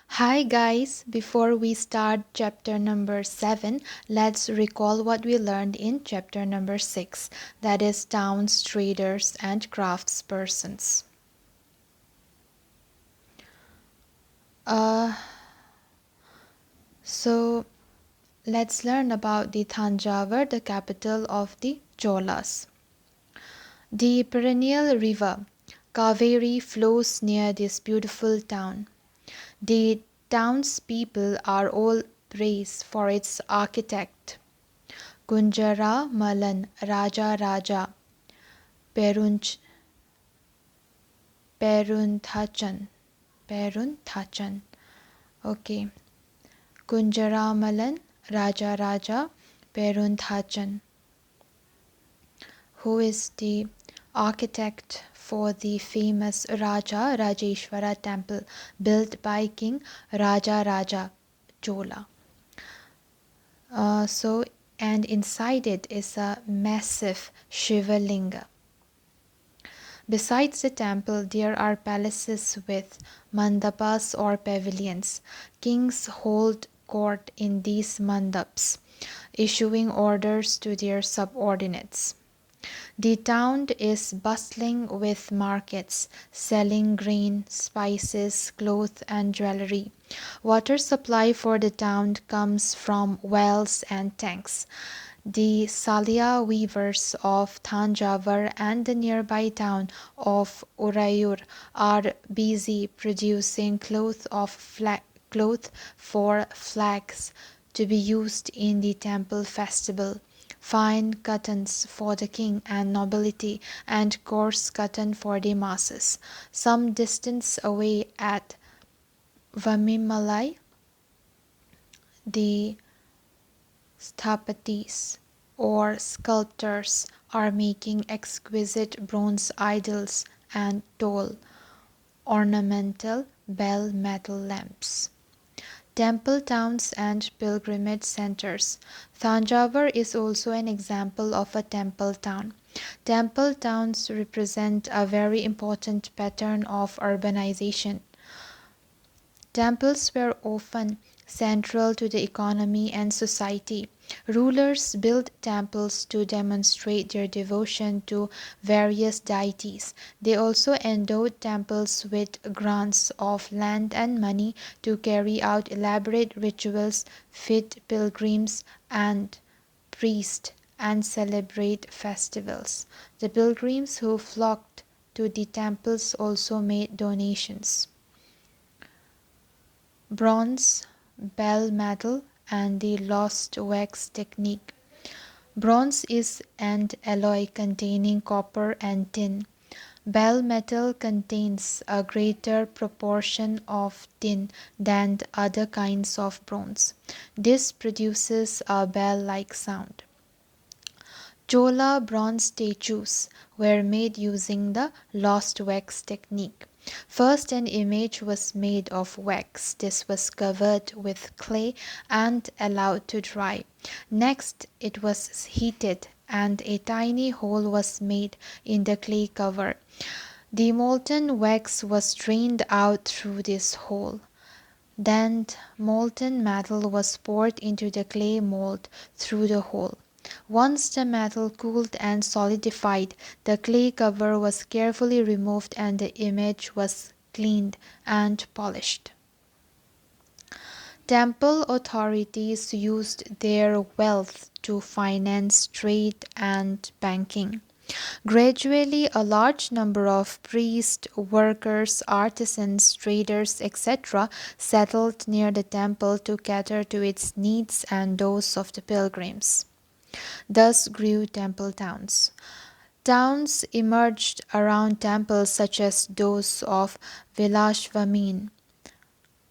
Hi guys, before we start chapter number 7, let's recall what we learned in chapter number 6, that is towns, traders and craftspersons. Uh, so let's learn about the Thanjavur, the capital of the Cholas. The perennial river Kaveri flows near this beautiful town. The townspeople are all praised for its architect Gunjara Malan Raja Raja Perunch Perunthachan Perunthachan. Okay. Gunjara Malan Raja Raja Perunthachan, who is the architect for the famous Raja Rajeshwara temple built by King Raja Raja Chola. And inside it is a massive Shiva Linga. Besides the temple, there are palaces with mandapas or pavilions. Kings hold court in these mandaps, issuing orders to their subordinates. The town is bustling with markets selling grain, spices, cloth, and jewelry. Water supply for the town comes from wells and tanks. The Salia weavers of Thanjavur and the nearby town of Urayur are busy producing cloth for flags to be used in the temple festival, fine cottons for the king and nobility, and coarse cotton for the masses. Some distance away at Vamimalai, the Sthapatis or sculptors are making exquisite bronze idols and tall, ornamental bell metal lamps. Temple towns and pilgrimage centers. Thanjavur is also an example of a temple town. Temple towns represent a very important pattern of urbanization. Temples were often central to the economy and society. Rulers built temples to demonstrate their devotion to various deities. They also endowed temples with grants of land and money to carry out elaborate rituals, feed pilgrims and priests, and celebrate festivals. The pilgrims who flocked to the temples also made donations. Bronze, bell metal, and the lost wax technique. Bronze is an alloy containing copper and tin. Bell metal contains a greater proportion of tin than the other kinds of bronze. This produces a bell-like sound. Chola bronze statues were made using the lost wax technique. First, an image was made of wax. This was covered with clay and allowed to dry. Next, it was heated and a tiny hole was made in the clay cover. The molten wax was drained out through this hole. Then molten metal was poured into the clay mold through the hole. Once the metal cooled and solidified, the clay cover was carefully removed and the image was cleaned and polished. Temple authorities used their wealth to finance trade and banking. Gradually, a large number of priests, workers, artisans, traders, etc., settled near the temple to cater to its needs and those of the pilgrims. Thus grew temple towns. Towns emerged around temples such as those of Vilashvamin,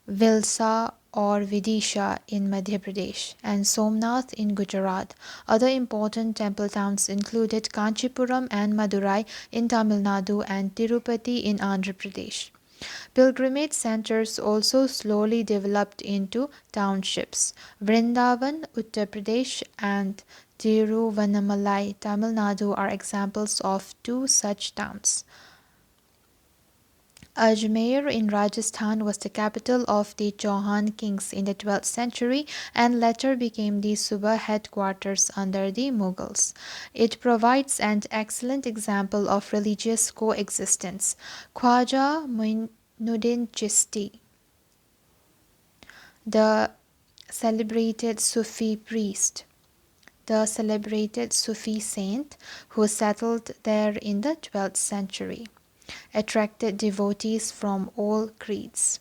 Vilsa or Vidisha in Madhya Pradesh, and Somnath in Gujarat. Other important temple towns included Kanchipuram and Madurai in Tamil Nadu and Tirupati in Andhra Pradesh. Pilgrimage centers also slowly developed into townships. Vrindavan, Uttar Pradesh, and Tiruvannamalai, Tamil Nadu are examples of two such towns. Ajmer in Rajasthan was the capital of the Chauhan kings in the 12th century and later became the Suba headquarters under the Mughals. It provides an excellent example of religious coexistence. Khwaja Muinuddin Chisti, the celebrated Sufi priest, the celebrated Sufi saint who settled there in the 12th century, attracted devotees from all creeds.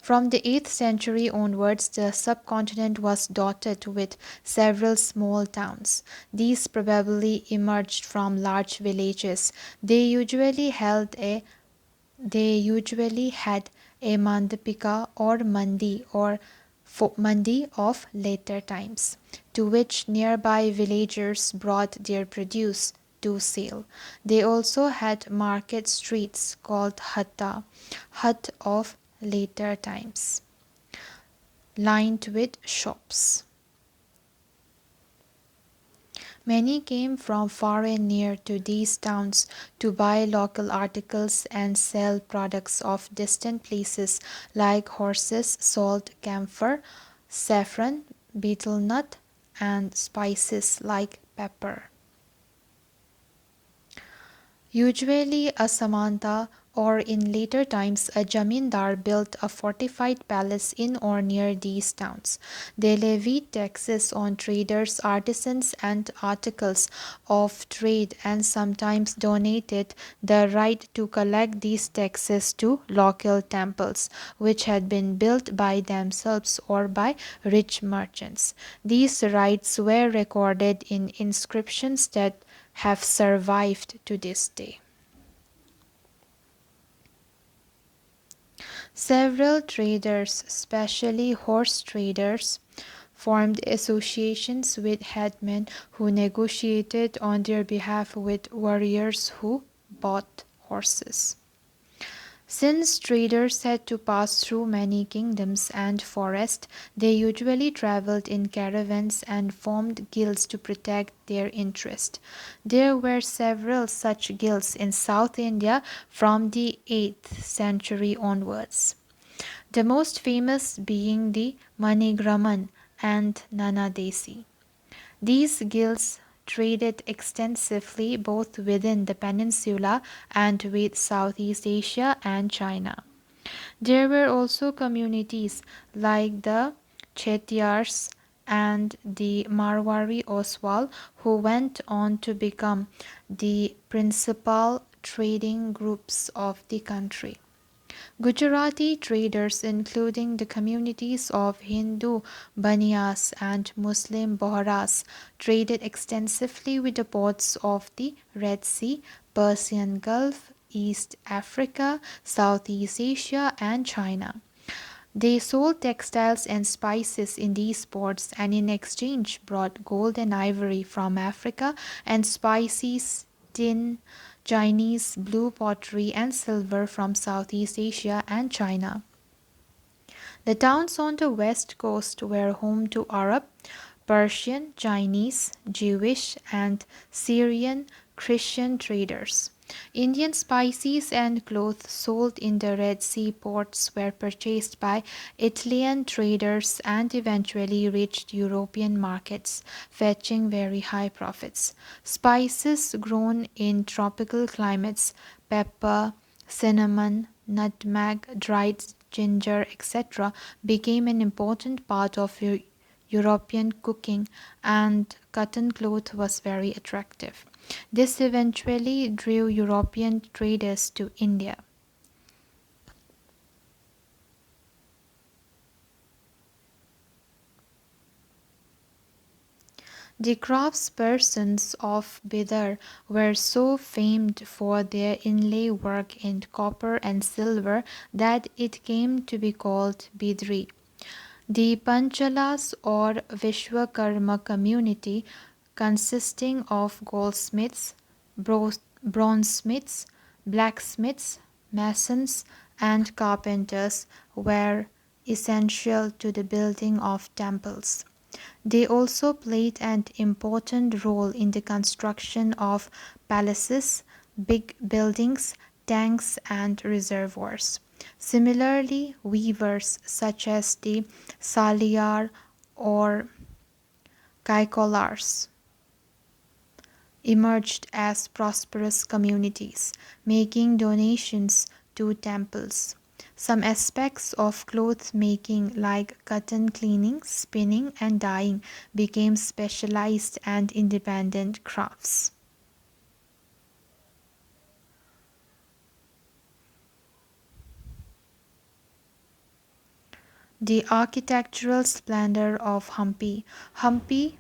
From the 8th century onwards, the subcontinent was dotted with several small towns. These probably emerged from large villages. They usually had a mandapika or mandi of later times, to which nearby villagers brought their produce to sale. They also had market streets called hut of later times, lined with shops. Many came from far and near to these towns to buy local articles and sell products of distant places like horses, salt, camphor, saffron, betel nut, and spices like pepper. Usually a Samanta or in later times a Jamindar built a fortified palace in or near these towns. They levied taxes on traders, artisans and articles of trade and sometimes donated the right to collect these taxes to local temples, which had been built by themselves or by rich merchants. These rights were recorded in inscriptions that have survived to this day. Several traders, especially horse traders, formed associations with headmen who negotiated on their behalf with warriors who bought horses. Since traders had to pass through many kingdoms and forests, they usually traveled in caravans and formed guilds to protect their interest. There were several such guilds in South India from the 8th century onwards, the most famous being the Manigraman and Nanadesi. These guilds traded extensively both within the peninsula and with Southeast Asia and China. There were also communities like the Chettiars and the Marwari Oswal who went on to become the principal trading groups of the country. Gujarati traders, including the communities of Hindu Baniyas and Muslim Bohras, traded extensively with the ports of the Red Sea, Persian Gulf, East Africa, Southeast Asia, and China. They sold textiles and spices in these ports and in exchange brought gold and ivory from Africa and spices, tin, Chinese blue pottery and silver from Southeast Asia and China. The towns on the west coast were home to Arab, Persian, Chinese, Jewish, and Syrian Christian traders. Indian spices and cloth sold in the Red Sea ports were purchased by Italian traders and eventually reached European markets, fetching very high profits. Spices grown in tropical climates, pepper, cinnamon, nutmeg, dried ginger, etc., became an important part of European cooking, and cotton cloth was very attractive. This eventually drew European traders to India. The craftspersons of Bidar were so famed for their inlay work in copper and silver that it came to be called Bidri. The Panchalas or Vishwakarma community, consisting of goldsmiths, bronzesmiths, blacksmiths, masons, and carpenters, were essential to the building of temples. They also played an important role in the construction of palaces, big buildings, tanks, and reservoirs. Similarly, weavers such as the Saliyar or Kaikolars emerged as prosperous communities, making donations to temples. Some aspects of cloth making, like cotton cleaning, spinning, and dyeing, became specialized and independent crafts. The architectural splendor of Hampi. Hampi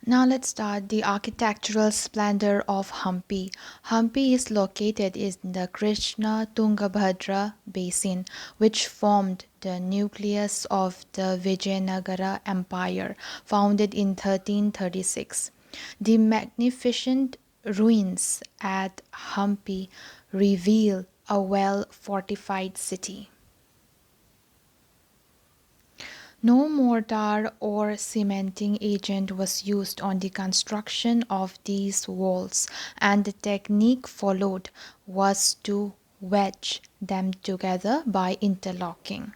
Now let's start the architectural splendor of Hampi. Hampi is located in the Krishna Tungabhadra basin, which formed the nucleus of the Vijayanagara Empire, founded in 1336. The magnificent ruins at Hampi reveal a well fortified city. No mortar or cementing agent was used on the construction of these walls, and the technique followed was to wedge them together by interlocking.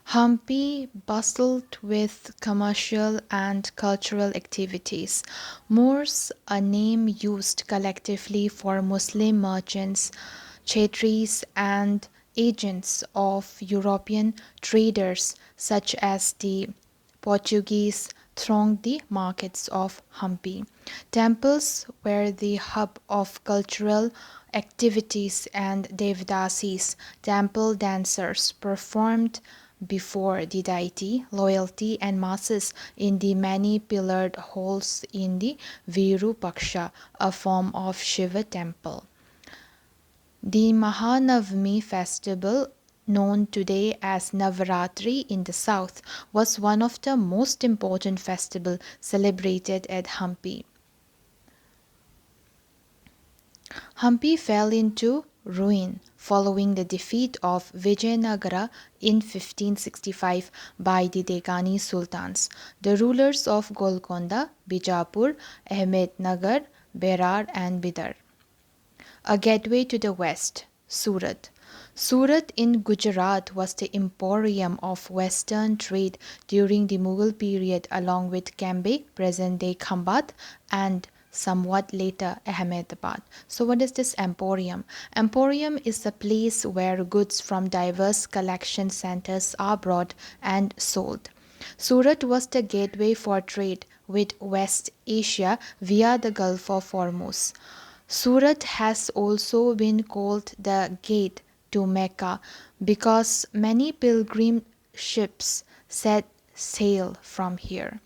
Hampi bustled with commercial and cultural activities. Moors, a name used collectively for Muslim merchants, chetris, and agents of European traders such as the Portuguese, thronged the markets of Hampi. Temples were the hub of cultural activities, and Devdasis, temple dancers, performed before the deity, loyalty, and masses in the many pillared halls in the Virupaksha, a form of Shiva temple. The Mahanavami festival, known today as Navaratri in the south, was one of the most important festivals celebrated at Hampi. Hampi fell into ruin following the defeat of Vijayanagara in 1565 by the Decani Sultans. The rulers of Golconda, Bijapur, Ahmednagar, Berar, and Bidar. A gateway to the west, Surat. Surat in Gujarat was the emporium of western trade during the Mughal period, along with Cambay, present-day Khambat, and somewhat later Ahmedabad. So what is this emporium? Emporium is a place where goods from diverse collection centers are brought and sold. Surat was the gateway for trade with West Asia via the Gulf of Hormuz. Surat has also been called the gate to Mecca because many pilgrim ships set sail from here.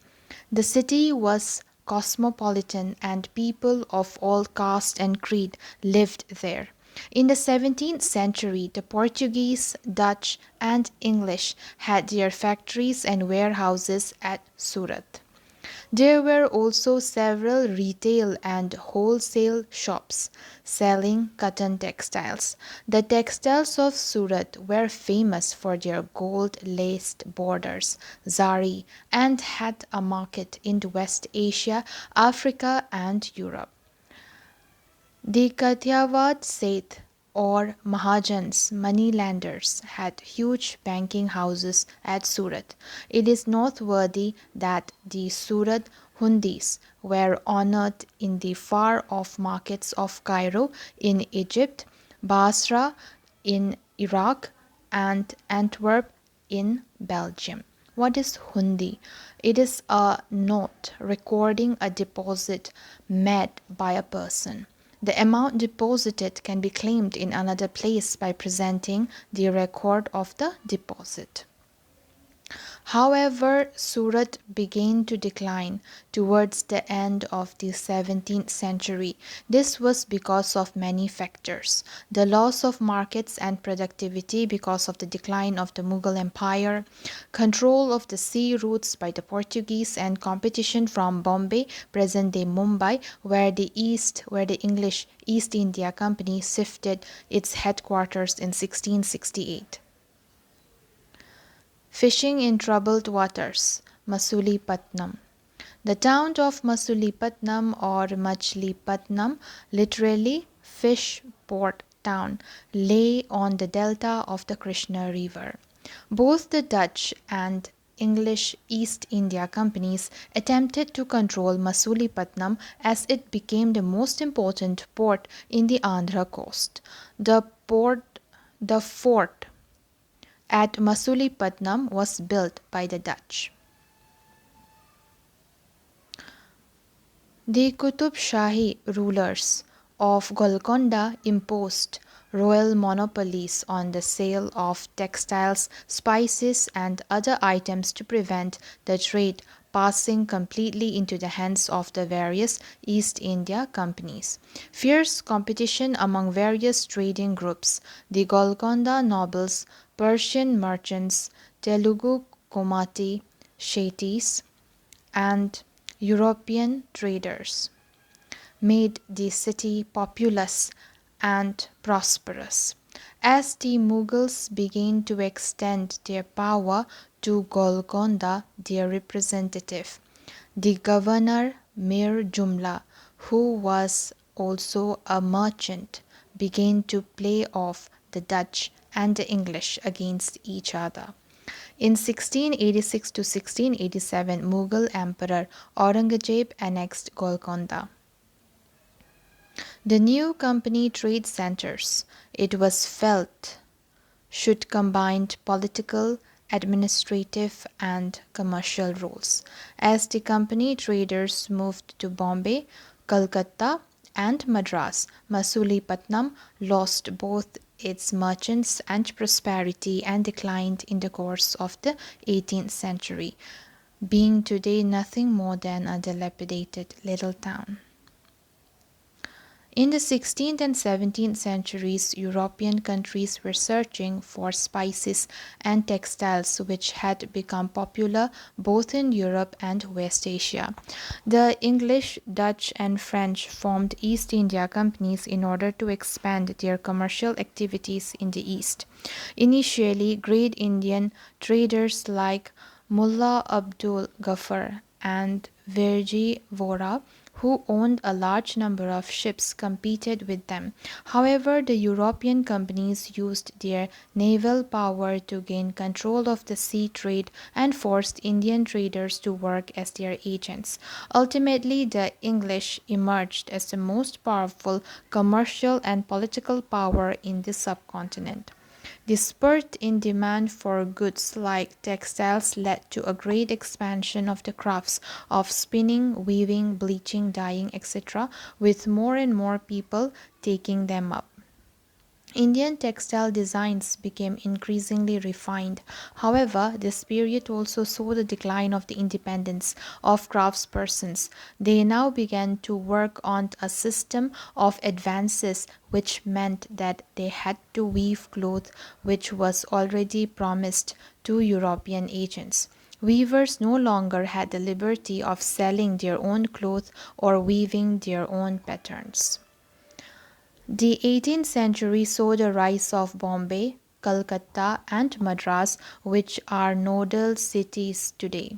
The city was cosmopolitan and people of all caste and creed lived there. In the 17th century, the Portuguese, Dutch, and English had their factories and warehouses at Surat. There were also several retail and wholesale shops selling cotton textiles. The textiles of Surat were famous for their gold laced borders, zari, and had a market in West Asia, Africa, and Europe. The Kathiawad Seth or Mahajans, moneylenders, had huge banking houses at Surat. It is noteworthy that the Surat Hundis were honored in the far off markets of Cairo in Egypt, Basra in Iraq, and Antwerp in Belgium. What is hundi? It is a note recording a deposit made by a person. The amount deposited can be claimed in another place by presenting the record of the deposit. However, Surat began to decline towards the end of the 17th century. This was because of many factors: the loss of markets and productivity because of the decline of the Mughal Empire, control of the sea routes by the Portuguese, and competition from Bombay, present-day Mumbai, where the English East India Company shifted its headquarters in 1668. Fishing in troubled waters. Masulipattnam. The town of Masulipattnam or Machilipatnam, literally fish port town, lay on the delta of the Krishna River. Both the Dutch and English East India Companies attempted to control Masulipattnam as it became the most important port in the Andhra coast. The fort at Masulipattnam was built by the Dutch. The Qutub Shahi rulers of Golconda imposed royal monopolies on the sale of textiles, spices, and other items to prevent the trade passing completely into the hands of the various East India companies. Fierce competition among various trading groups, the Golconda nobles, Persian merchants, Telugu Komati Shettis, and European traders made the city populous and prosperous. As the Mughals began to extend their power to Golconda, their representative, the governor Mir Jumla, who was also a merchant, began to play off the Dutch and the English against each other. In 1686 to 1687, Mughal Emperor Aurangzeb annexed Golconda. The new company trade centers, it was felt, should combine political, administrative, and commercial roles. As the company traders moved to Bombay, Calcutta, and Madras, Masulipattnam lost both its merchants and prosperity and declined in the course of the 18th century, being today nothing more than a dilapidated little town. In the 16th and 17th centuries, European countries were searching for spices and textiles which had become popular both in Europe and West Asia. The English, Dutch, and French formed East India companies in order to expand their commercial activities in the East. Initially, great Indian traders like Mullah Abdul Ghaffar and Virji Vora, who owned a large number of ships, competed with them. However, the European companies used their naval power to gain control of the sea trade and forced Indian traders to work as their agents. Ultimately, the English emerged as the most powerful commercial and political power in the subcontinent. The spurt in demand for goods like textiles led to a great expansion of the crafts of spinning, weaving, bleaching, dyeing, etc., with more and more people taking them up. Indian textile designs became increasingly refined. However, this period also saw the decline of the independence of craftspersons. They now began to work on a system of advances which meant that they had to weave cloth which was already promised to European agents. Weavers no longer had the liberty of selling their own cloth or weaving their own patterns. The 18th century saw the rise of Bombay, Calcutta, and Madras, which are nodal cities today.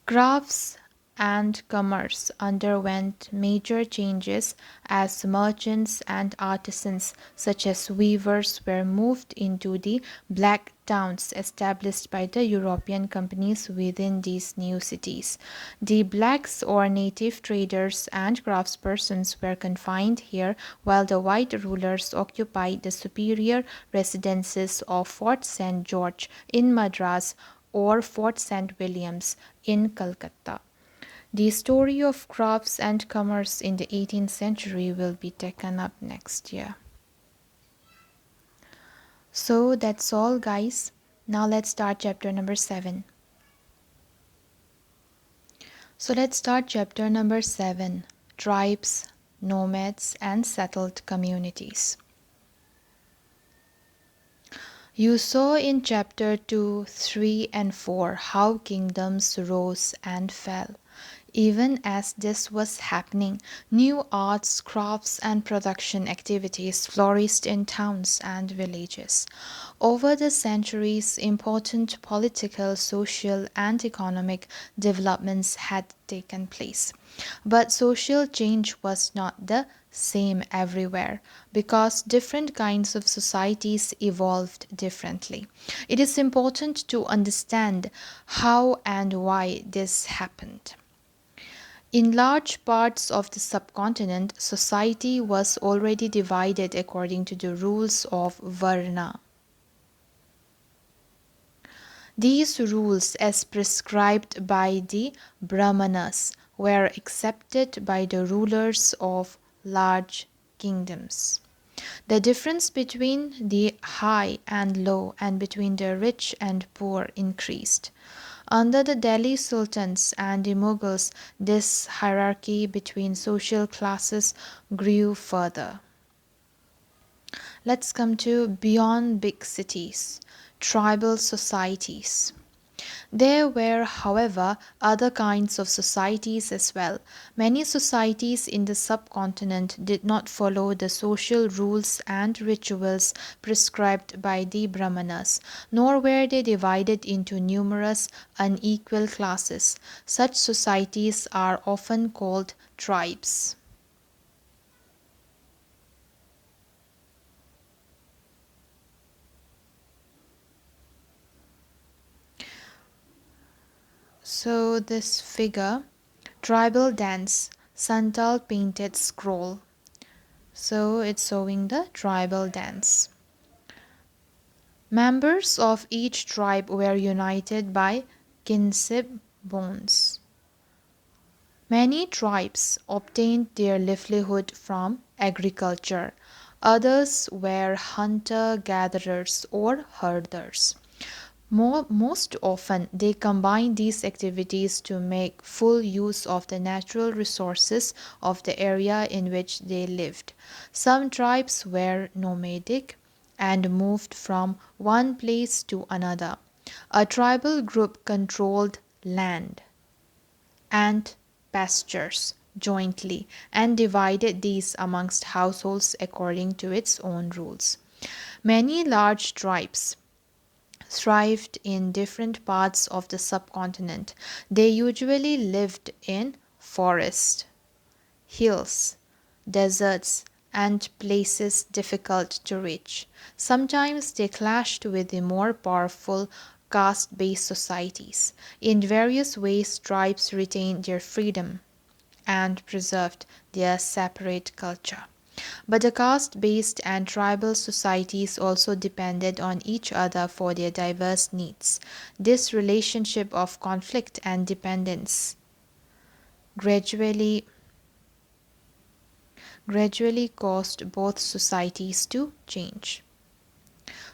Crafts and commerce underwent major changes as merchants and artisans such as weavers were moved into the black towns established by the European companies within these new cities. The blacks or native traders and craftspersons were confined here while the white rulers occupied the superior residences of Fort St. George in Madras or Fort St. Williams in Calcutta. The story of crafts and commerce in the 18th century will be taken up next year. So that's all, guys. Now let's start chapter number 7. So let's start chapter number 7, Tribes, Nomads, and Settled Communities. You saw in chapter 2, 3, and 4 how kingdoms rose and fell. Even as this was happening, new arts, crafts, and production activities flourished in towns and villages. Over the centuries, important political, social, and economic developments had taken place. But social change was not the same everywhere because different kinds of societies evolved differently. It is important to understand how and why this happened. In large parts of the subcontinent, society was already divided according to the rules of Varna. These rules, as prescribed by the Brahmanas, were accepted by the rulers of large kingdoms. The difference between the high and low and between the rich and poor increased. Under the Delhi Sultans and the Mughals, this hierarchy between social classes grew further. Let's come to beyond big cities, tribal societies. There were, however, other kinds of societies as well. Many societies in the subcontinent did not follow the social rules and rituals prescribed by the Brahmanas, nor were they divided into numerous unequal classes. Such societies are often called tribes. So, this figure, tribal dance, Santal painted scroll. So it's showing the tribal dance. Members of each tribe were united by kinship bonds. Many tribes obtained their livelihood from agriculture. Others were hunter gatherers or herders. Most often, they combined these activities to make full use of the natural resources of the area in which they lived. Some tribes were nomadic and moved from one place to another. A tribal group controlled land and pastures jointly and divided these amongst households according to its own rules. Many large tribes thrived in different parts of the subcontinent. They usually lived in forests, hills, deserts, and places difficult to reach. Sometimes they clashed with the more powerful caste based societies. In various ways, tribes retained their freedom and preserved their separate culture. But the caste based and tribal societies also depended on each other for their diverse needs. This relationship of conflict and dependence gradually caused both societies to change.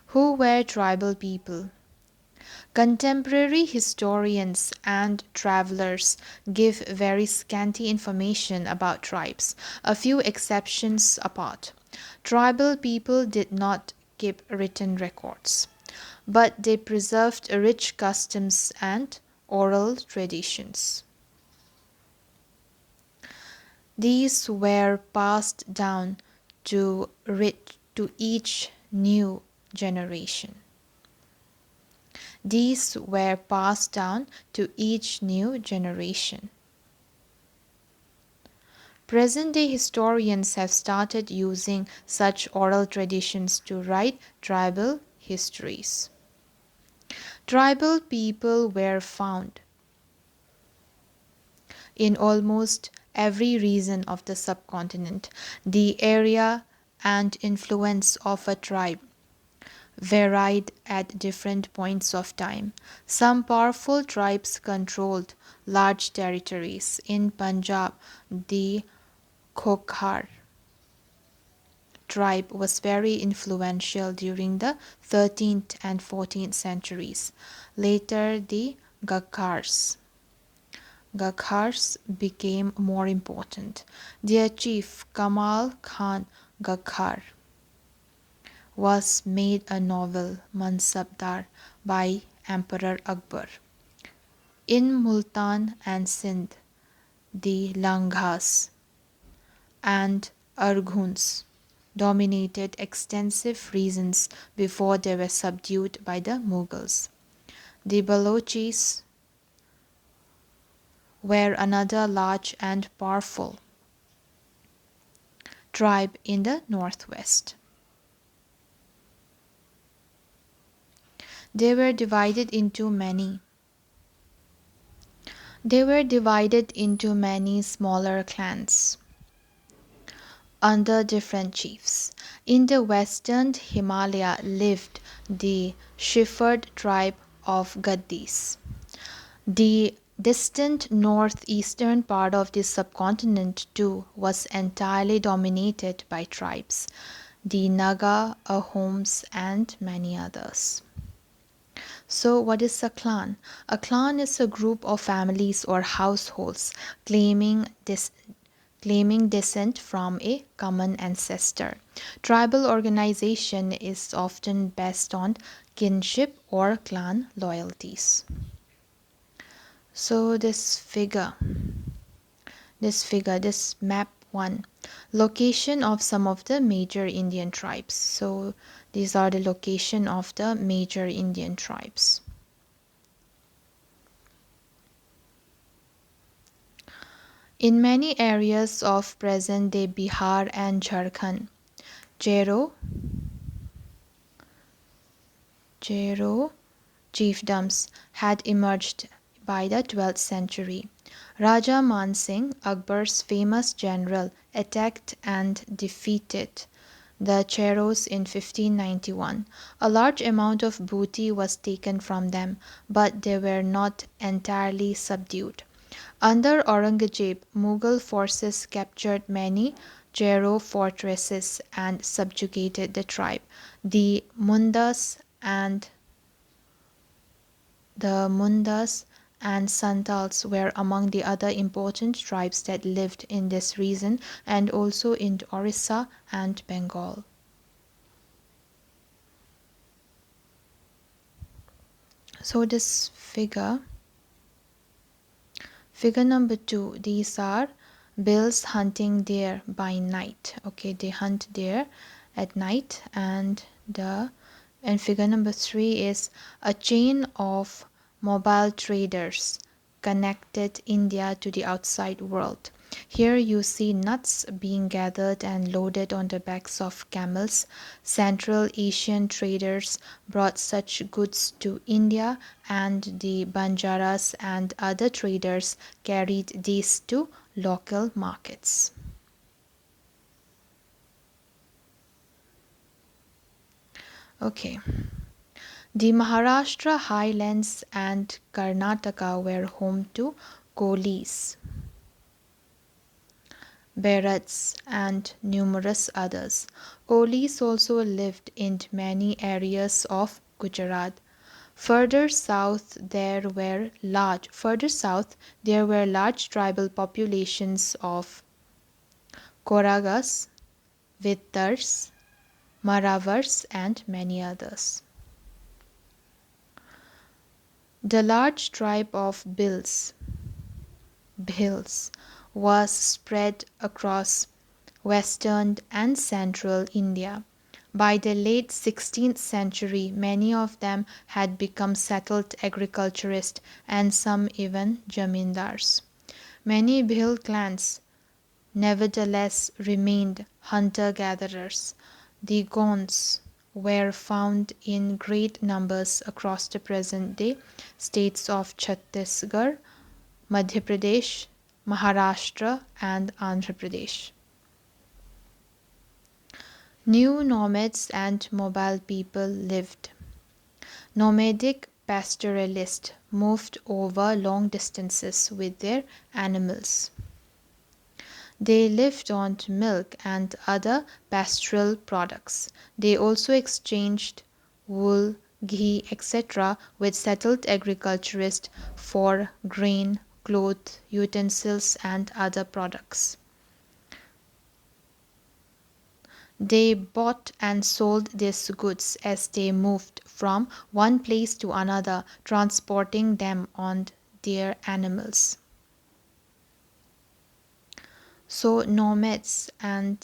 Who were tribal people? Contemporary historians and travelers give very scanty information about tribes, a few exceptions apart. Tribal people did not keep written records, but they preserved rich customs and oral traditions. These were passed down to each new generation. These were passed down to each new generation. Present day historians have started using such oral traditions to write tribal histories. Tribal people were found in almost every region of the subcontinent. The area and influence of a tribe varied at different points of time. Some powerful tribes controlled large territories. In Punjab, the Khokhar tribe was very influential during the 13th and 14th centuries. Later, the Gakhars became more important. Their chief, Kamal Khan Gakhar, was made a novel Mansabdar by Emperor Akbar. In Multan and Sindh, the Langhas and Arghuns dominated extensive regions before they were subdued by the Mughals. The Balochis were another large and powerful tribe in the northwest. They were divided into many. They were divided into many smaller clans under different chiefs. In the western Himalaya lived the Shepherd tribe of Gaddis. The distant northeastern part of the subcontinent, too, was entirely dominated by tribes, the Naga, Ahoms, and many others. So, what is a clan? A clan is a group of families or households claiming descent from a common ancestor. Tribal organization is often based on kinship or clan loyalties. So this map 1, location of some of the major Indian tribes. So these are the location of the major Indian tribes. In many areas of present-day Bihar and Jharkhand, Chero chiefdoms had emerged by the 12th century. Raja Man Singh, Akbar's famous general, attacked and defeated the Cheros in 1591. A large amount of booty was taken from them, but they were not entirely subdued. Under Aurangzeb, Mughal forces captured many Chero fortresses and subjugated the tribe. The Mundas and Santals were among the other important tribes that lived in this region and also in Orissa and Bengal. So this figure number 2, these are Bills hunting deer by night. Okay, they hunt deer at night, and figure number 3 is a chain of mobile traders connected India to the outside world. Here you see nuts being gathered and loaded on the backs of camels. Central Asian traders brought such goods to India, and the Banjaras and other traders carried these to local markets. Okay. The Maharashtra highlands and Karnataka were home to Kolis, Bharats, and numerous others. Kolis also lived in many areas of Gujarat. Further south there were large tribal populations of Koragas, Vittars, Maravars, and many others. The large tribe of Bhils was spread across western and central India. By the late 16th century, many of them had become settled agriculturists and some even zamindars. Many Bhil clans nevertheless remained hunter-gatherers. The Gonds were found in great numbers across the present-day states of Chhattisgarh, Madhya Pradesh, Maharashtra, and Andhra Pradesh. New nomads and mobile people lived. Nomadic pastoralists moved over long distances with their animals. They lived on milk and other pastoral products. They also exchanged wool, ghee, etc. with settled agriculturists for grain, cloth, utensils, and other products. They bought and sold these goods as they moved from one place to another, transporting them on their animals. So, nomads and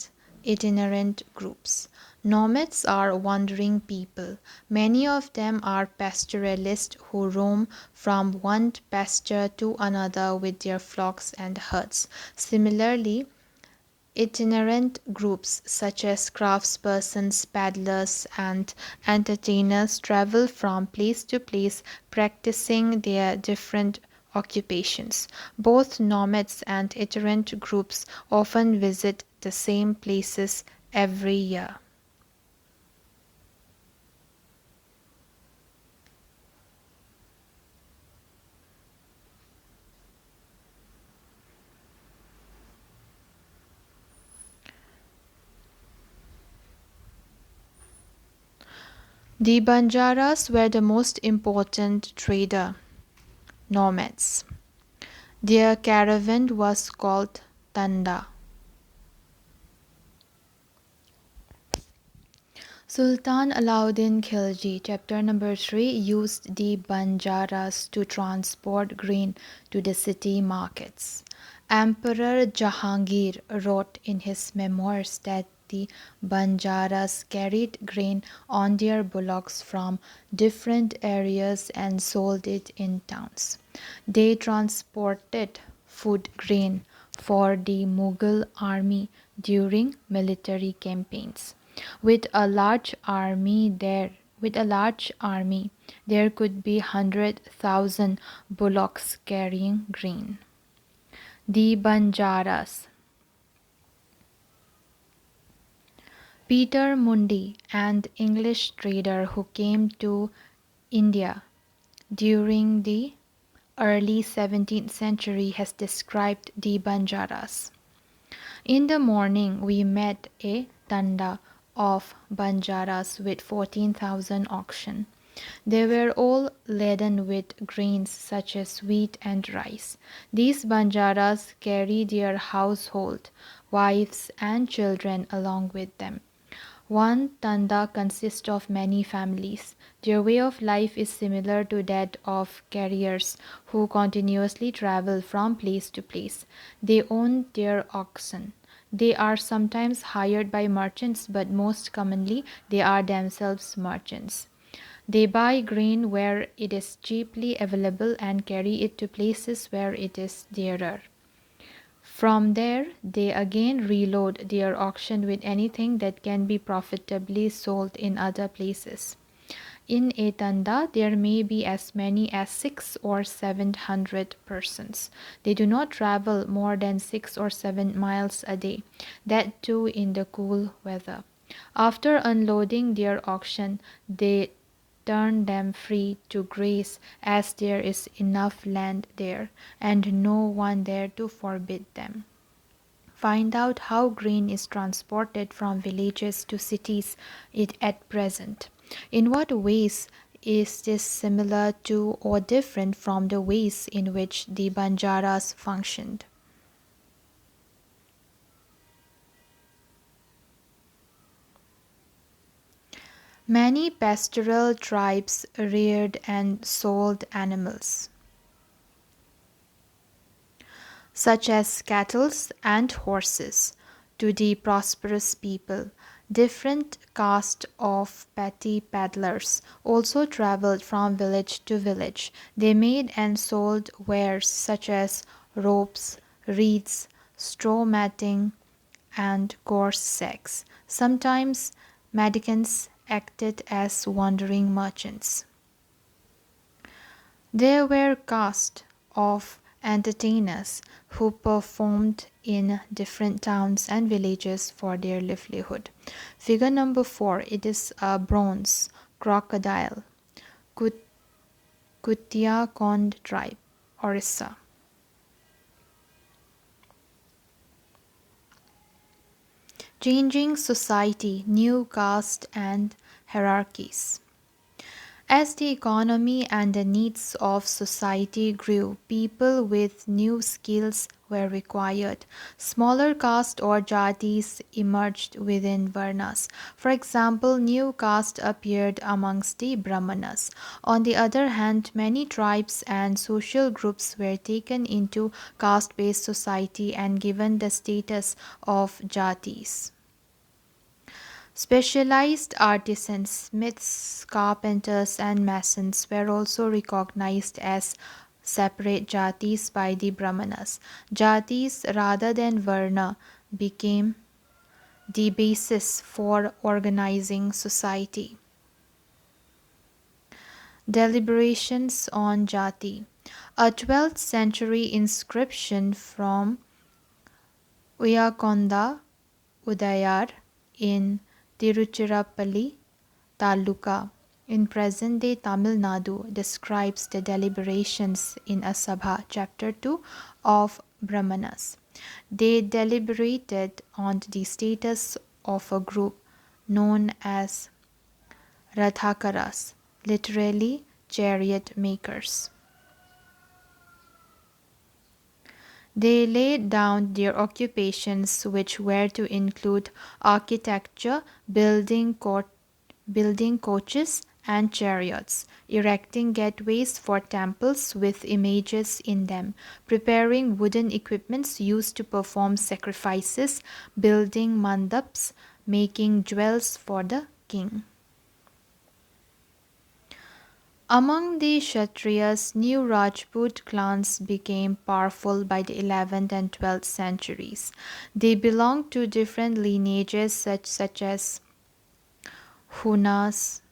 itinerant groups. Nomads are wandering people. Many of them are pastoralists who roam from one pasture to another with their flocks and herds. Similarly, itinerant groups such as craftspersons, paddlers, and entertainers travel from place to place practicing their different occupations. Both nomads and itinerant groups often visit the same places every year. The Banjaras were the most important trader nomads. Their caravan was called Tanda. Sultan Alauddin Khilji, chapter number 3, used the Banjaras to transport grain to the city markets. Emperor Jahangir wrote in his memoirs that the Banjaras carried grain on their bullocks from different areas and sold it in towns. They transported food grain for the Mughal army during military campaigns. With a large army, there could be 100,000 bullocks carrying grain. The Banjaras. Peter Mundy, an English trader who came to India during the early 17th century, has described the Banjaras. In the morning we met a tanda of Banjaras with 14,000 oxen. They were all laden with grains such as wheat and rice. These Banjaras carry their household, wives and children along with them. One tanda consists of many families. Their way of life is similar to that of carriers who continuously travel from place to place. They own their oxen. They are sometimes hired by merchants, but most commonly they are themselves merchants. They buy grain where it is cheaply available and carry it to places where it is dearer. From there, they again reload their auction with anything that can be profitably sold in other places. In a tanda, there may be as many as 6 or 700 persons. They do not travel more than 6 or 7 miles a day, that too in the cool weather. After unloading their auction, they turn them free to graze as there is enough land there and no one there to forbid them. Find out how grain is transported from villages to cities at present. In what ways is this similar to or different from the ways in which the Banjaras functioned? Many pastoral tribes reared and sold animals, such as cattle and horses, to the prosperous people. Different castes of petty peddlers also traveled from village to village. They made and sold wares such as ropes, reeds, straw matting, and coarse sacks. Sometimes mendicants acted as wandering merchants. There were castes of entertainers who performed in different towns and villages for their livelihood. Figure number 4, it is a bronze crocodile, Kut- Kutia Kond tribe, Orissa. Changing society, new caste and hierarchies. As the economy and the needs of society grew, people with new skills were required. Smaller castes or jatis emerged within Varnas. For example, new castes appeared amongst the Brahmanas. On the other hand, many tribes and social groups were taken into caste-based society and given the status of jatis. Specialized artisans, smiths, carpenters, and masons were also recognized as separate jatis by the Brahmanas. Jatis rather than Varna became the basis for organizing society. Deliberations on Jati. A 12th century inscription from Uyakonda Udayar in Tiruchirappalli Taluka in present-day Tamil Nadu describes the deliberations in a Sabha, chapter 2 of Brahmanas. They deliberated on the status of a group known as Rathakaras, literally chariot makers. They laid down their occupations, which were to include architecture, building coaches and chariots, erecting gateways for temples with images in them, preparing wooden equipments used to perform sacrifices, building mandaps, making jewels for the king. Among the Kshatriyas, new Rajput clans became powerful by the 11th and 12th centuries. They belonged to different lineages such as Hunas,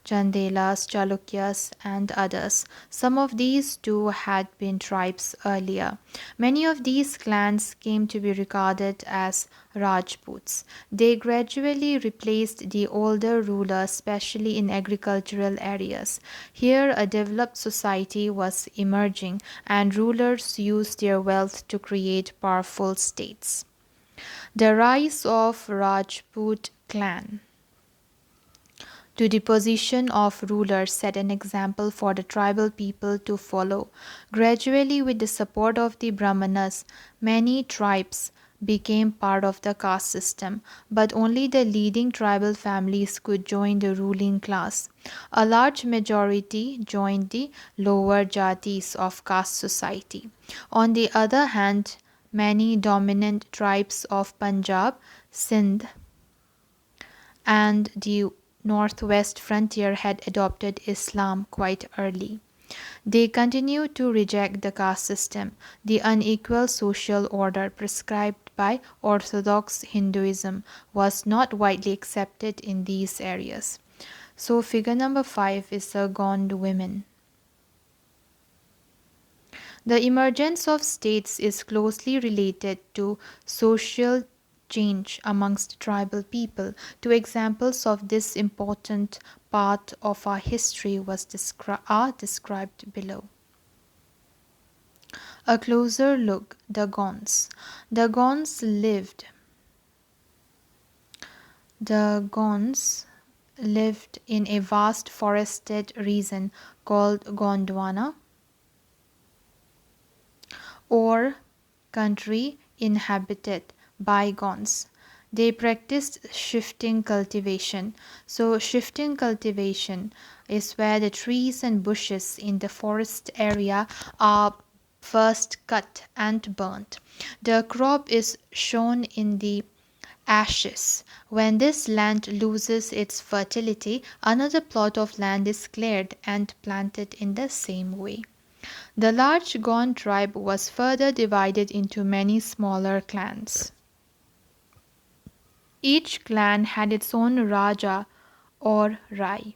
Chandelas, Chalukyas, and others. Some of these too had been tribes earlier. Many of these clans came to be regarded as Rajputs. They gradually replaced the older rulers, especially in agricultural areas. Here, a developed society was emerging, and rulers used their wealth to create powerful states. The rise of Rajput clan to the position of ruler set an example for the tribal people to follow. Gradually, with the support of the Brahmanas, many tribes became part of the caste system, but only the leading tribal families could join the ruling class. A large majority joined the lower jatis of caste society. On the other hand, many dominant tribes of Punjab, Sindh, and the northwest frontier had adopted Islam quite early. They continued to reject the caste system, the unequal social order prescribed by Orthodox Hinduism was not widely accepted in these areas. So, figure number 5 is the Gond women. The emergence of states is closely related to social change amongst tribal people. Two examples of this important part of our history are described below. A closer look, the Gonds. The Gonds lived in a vast forested region called Gondwana, or country inhabited by Gonds. They practiced shifting cultivation. So, shifting cultivation is where the trees and bushes in the forest area are first cut and burnt. The crop is shown in the ashes. When this land loses its fertility, another plot of land is cleared and planted in the same way. The large Gond tribe was further divided into many smaller clans. Each clan had its own Raja or Rai.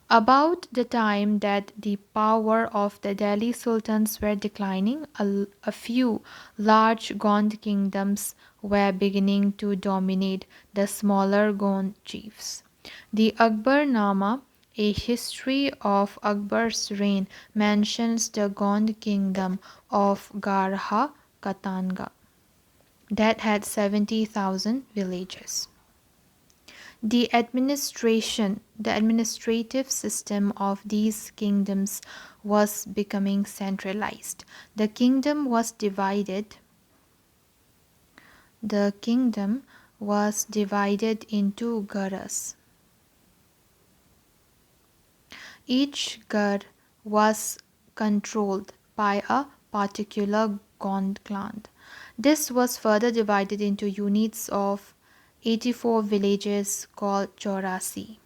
About the time that the power of the Delhi sultans were declining, a few large Gond kingdoms were beginning to dominate the smaller Gond chiefs. The Akbarnama, a history of Akbar's reign, mentions the Gond kingdom of Garha Katanga that had 70,000 villages. The administrative system of these kingdoms was becoming centralized. The kingdom was divided. The kingdom was divided into garas. Each gar was controlled by a particular Gond clan. This was further divided into units of 84 villages called Chaurasi.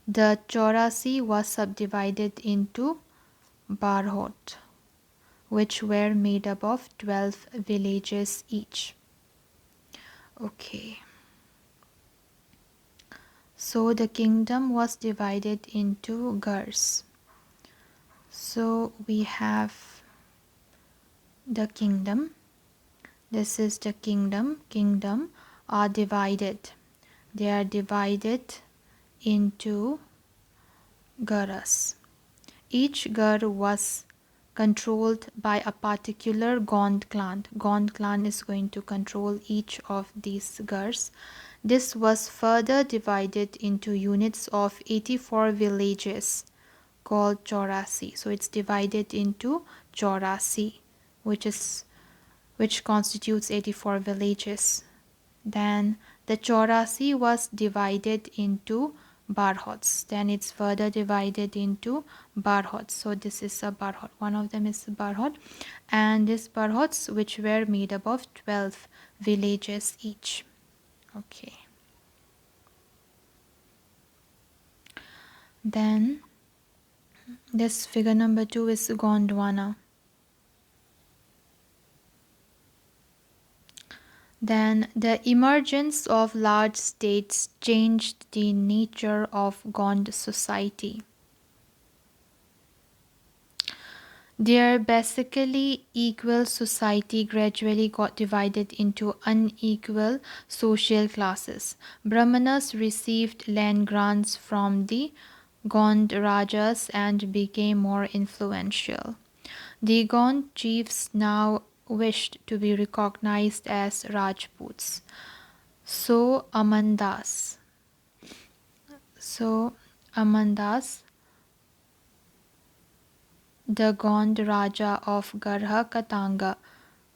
The Chaurasi was subdivided into Barhot, which were made up of 12 villages each. Okay. So the kingdom was divided into gars. So we have the kingdom. This is the kingdom. Kingdom are divided. They are divided into garas. Each gar was controlled by a particular Gond clan. Gond clan is going to control each of these gars. This was further divided into units of 84 villages called Chaurasi. So it's divided into Chaurasi, which constitutes 84 villages. Then the Chaurasi was divided into Barhots. Then it's further divided into Barhots. So this is a Barhot. One of them is a Barhot. And these Barhots, which were made up of 12 villages each. Okay. Then this figure number 2 is Gondwana. Then the emergence of large states changed the nature of Gond society. Their basically equal society gradually got divided into unequal social classes. Brahmanas received land grants from the Gond Rajas and became more influential. The Gond chiefs now wished to be recognized as Rajputs. So Amandas, the Gond Raja of Garha Katanga,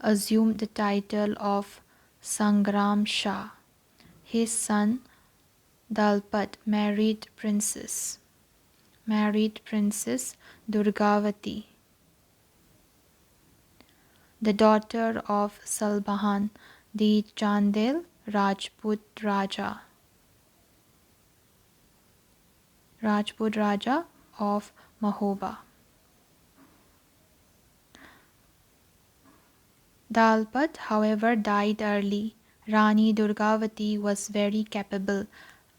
assumed the title of Sangram Shah. His son Dalpat married Princess Durgavati, the daughter of Salbahan, the Chandel Rajput Raja of Mahoba. Dalpat, however, died early. Rani Durgavati was very capable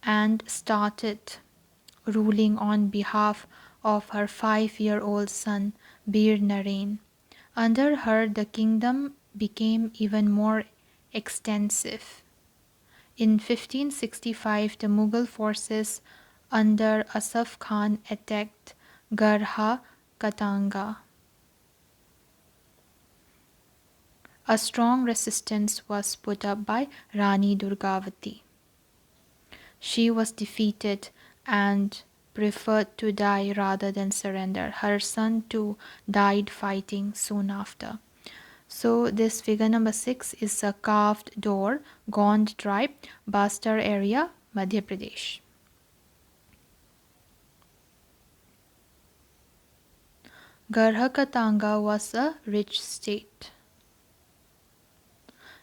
and started ruling on behalf of her 5-year-old son Bir Narain. Under her, the kingdom became even more extensive. In 1565, the Mughal forces under Asaf Khan attacked Garha Katanga. A strong resistance was put up by Rani Durgavati. She was defeated and preferred to die rather than surrender. Her son too died fighting soon after. So this figure number 6 is a carved door, Gond tribe, Bastar area, Madhya Pradesh. Garha Katanga was a rich state.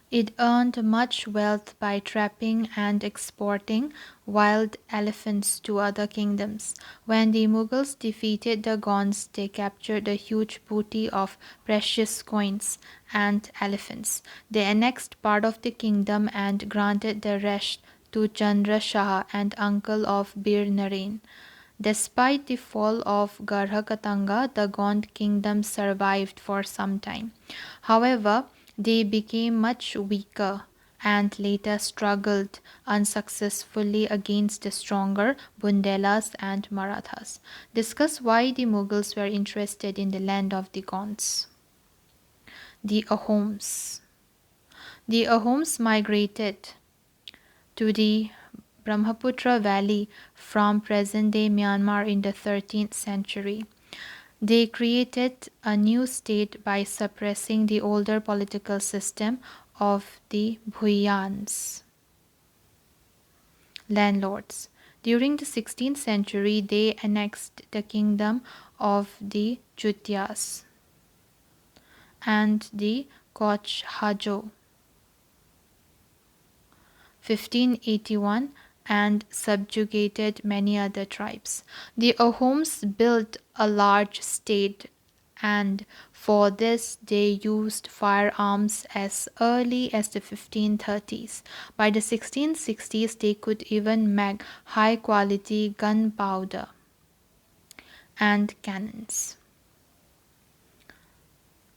It earned much wealth by trapping and exporting wild elephants to other kingdoms. When the Mughals defeated the Gonds, they captured a huge booty of precious coins and elephants. They annexed part of the kingdom and granted the rest to Chandra Shah and uncle of Bir Narain. Despite the fall of Garha Katanga, the Gond kingdom survived for some time. However, they became much weaker and later struggled unsuccessfully against the stronger Bundelas and Marathas. Discuss why the Mughals were interested in the land of the Gonds. The Ahoms. The Ahoms migrated to the Brahmaputra Valley from present day Myanmar in the 13th century. They created a new state by suppressing the older political system of the Bhuyans, landlords. During the 16th century, they annexed the kingdom of the Chutyas and the Kochhajo 1581 and subjugated many other tribes. The Ahoms built a large state and for this they used firearms as early as the 1530s. By the 1660s they could even make high quality gunpowder and cannons.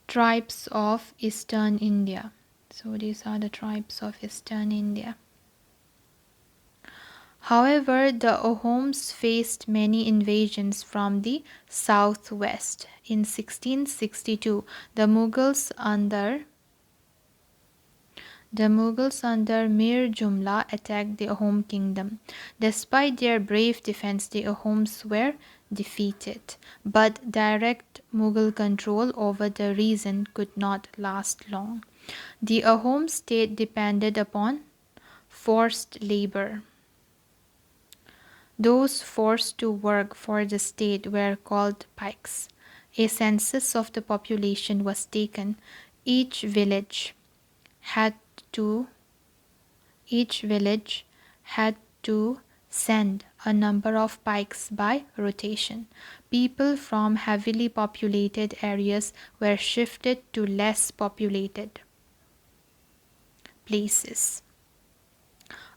Tribes of Eastern India. So these are the tribes of Eastern India. However, the Ahoms faced many invasions from the southwest. In 1662, the Mughals under Mir Jumla attacked the Ahom kingdom. Despite their brave defense, the Ahoms were defeated. But direct Mughal control over the region could not last long. The Ahom state depended upon forced labor. Those forced to work for the state were called pikes. A census of the population was taken. Each village had to send a number of pikes by rotation. People from heavily populated areas were shifted to less populated places.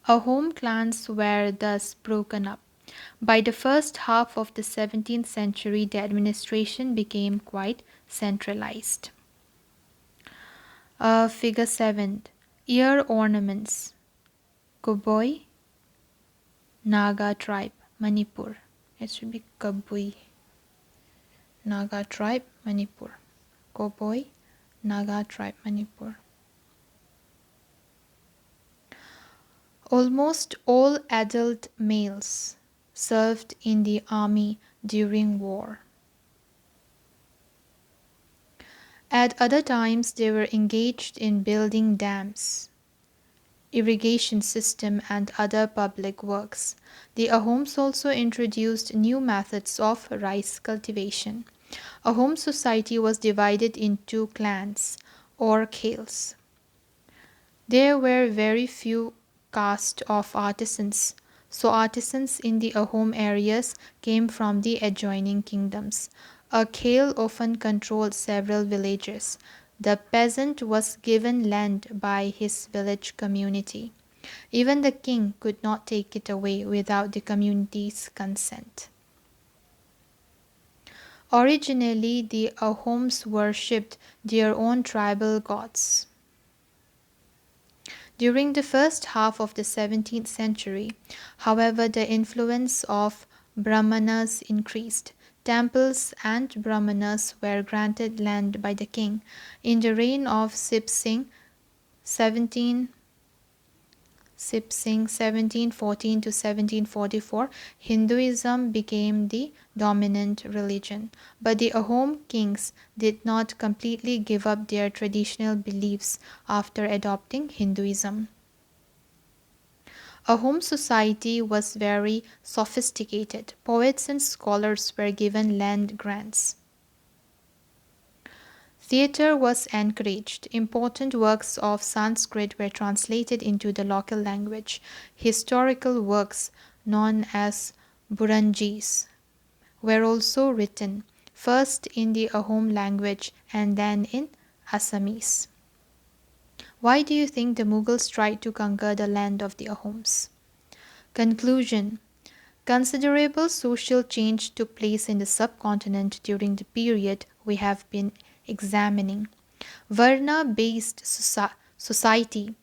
Ahom clans were thus broken up. By the first half of the 17th century, the administration became quite centralized. Figure 7. Ear ornaments. Koboi, Naga tribe, Manipur. It should be Kabui. Naga tribe, Manipur. Koboi, Naga tribe, Manipur. Almost all adult males served in the army during war. At other times, they were engaged in building dams, irrigation system, and other public works. The Ahoms also introduced new methods of rice cultivation. Ahom society was divided into clans or khels. There were very few caste of artisans, so artisans in the Ahom areas came from the adjoining kingdoms. A khel often controlled several villages. The peasant was given land by his village community. Even the king could not take it away without the community's consent. Originally, the Ahoms worshipped their own tribal gods. During the first half of the 17th century, however, the influence of Brahmanas increased. Temples and Brahmanas were granted land by the king. In the reign of Sip Singh 1714 to 1744, Hinduism became the dominant religion. But the Ahom kings did not completely give up their traditional beliefs after adopting Hinduism. Ahom society was very sophisticated. Poets and scholars were given land grants. Theatre was encouraged. Important works of Sanskrit were translated into the local language. Historical works, known as Burunjis, were also written, first in the Ahom language and then in Assamese. Why do you think the Mughals tried to conquer the land of the Ahoms? Conclusion. Considerable social change took place in the subcontinent during the period we have been examining. Varna-based society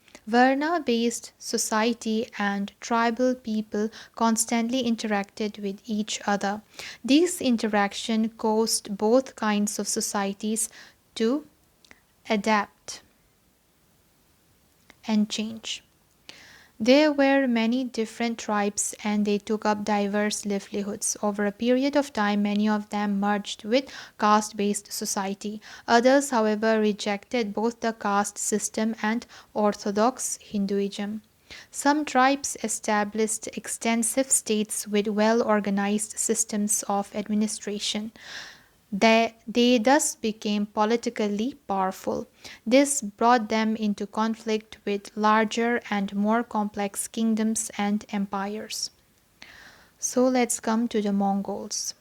and tribal people constantly interacted with each other. This interaction caused both kinds of societies to adapt and change. There were many different tribes and they took up diverse livelihoods. Over a period of time, many of them merged with caste based society. Others, however, rejected both the caste system and orthodox Hinduism. Some tribes established extensive states with well organized systems of administration. They thus became politically powerful. This brought them into conflict with larger and more complex kingdoms and empires. So let's come to the Mongols.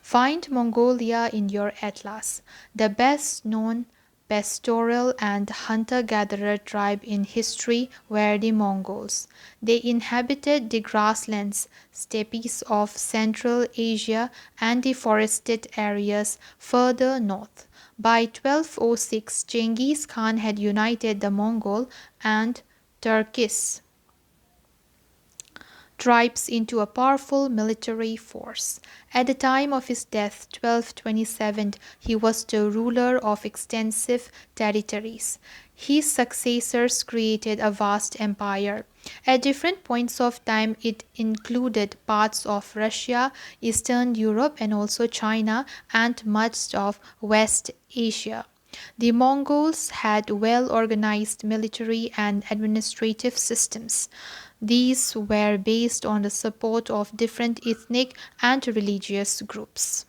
Find Mongolia in your atlas. The best known pastoral and hunter gatherer tribe in history were the Mongols. They inhabited the grasslands, steppes of Central Asia and the forested areas further north. By 1206, Genghis Khan had united the Mongol and Turkish tribes into a powerful military force. At the time of his death, 1227, he was the ruler of extensive territories. His successors created a vast empire. At different points of time, it included parts of Russia, Eastern Europe, and also China, and much of West Asia. The Mongols had well organized military and administrative systems. These were based on the support of different ethnic and religious groups.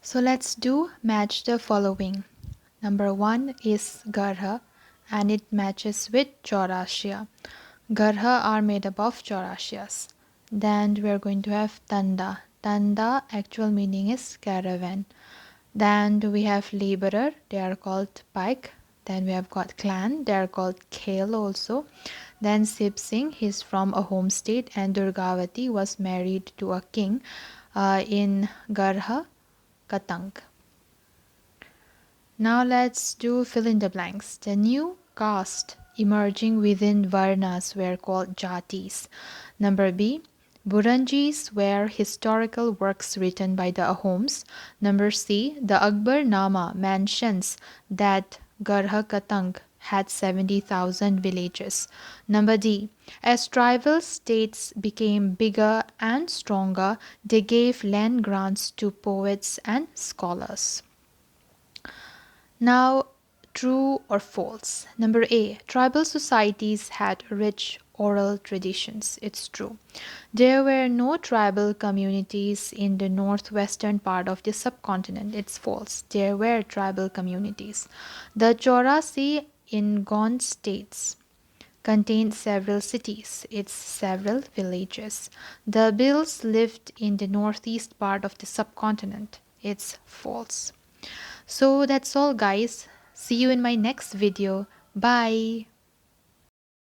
So let's do match the following. Number 1 is Garha and it matches with Chaurashia. Garha are made up of Chaurashias. Then we are going to have Tanda. Tanda actual meaning is caravan. Then we have laborer, they are called pike. Then we have got clan, they are called Khel also. Then Sip Singh, he's from a home state, and Durgavati was married to a king in Garha Katang. Now let's do fill in the blanks. The new caste emerging within Varnas were called Jatis. Number B. Burunjis were historical works written by the Ahoms. Number C. The Akbar Nama mentions that Garha Katang had 70,000 villages. Number D. As tribal states became bigger and stronger, they gave land grants to poets and scholars. Now, true or false? Number A. Tribal societies had rich oral traditions. It's true. There were no tribal communities in the northwestern part of the subcontinent. It's false. There were tribal communities. The Chaurasi in Gond states contained several cities, its several villages. The Bills lived in the northeast part of the subcontinent. It's false. So that's all guys. See you in my next video. Bye.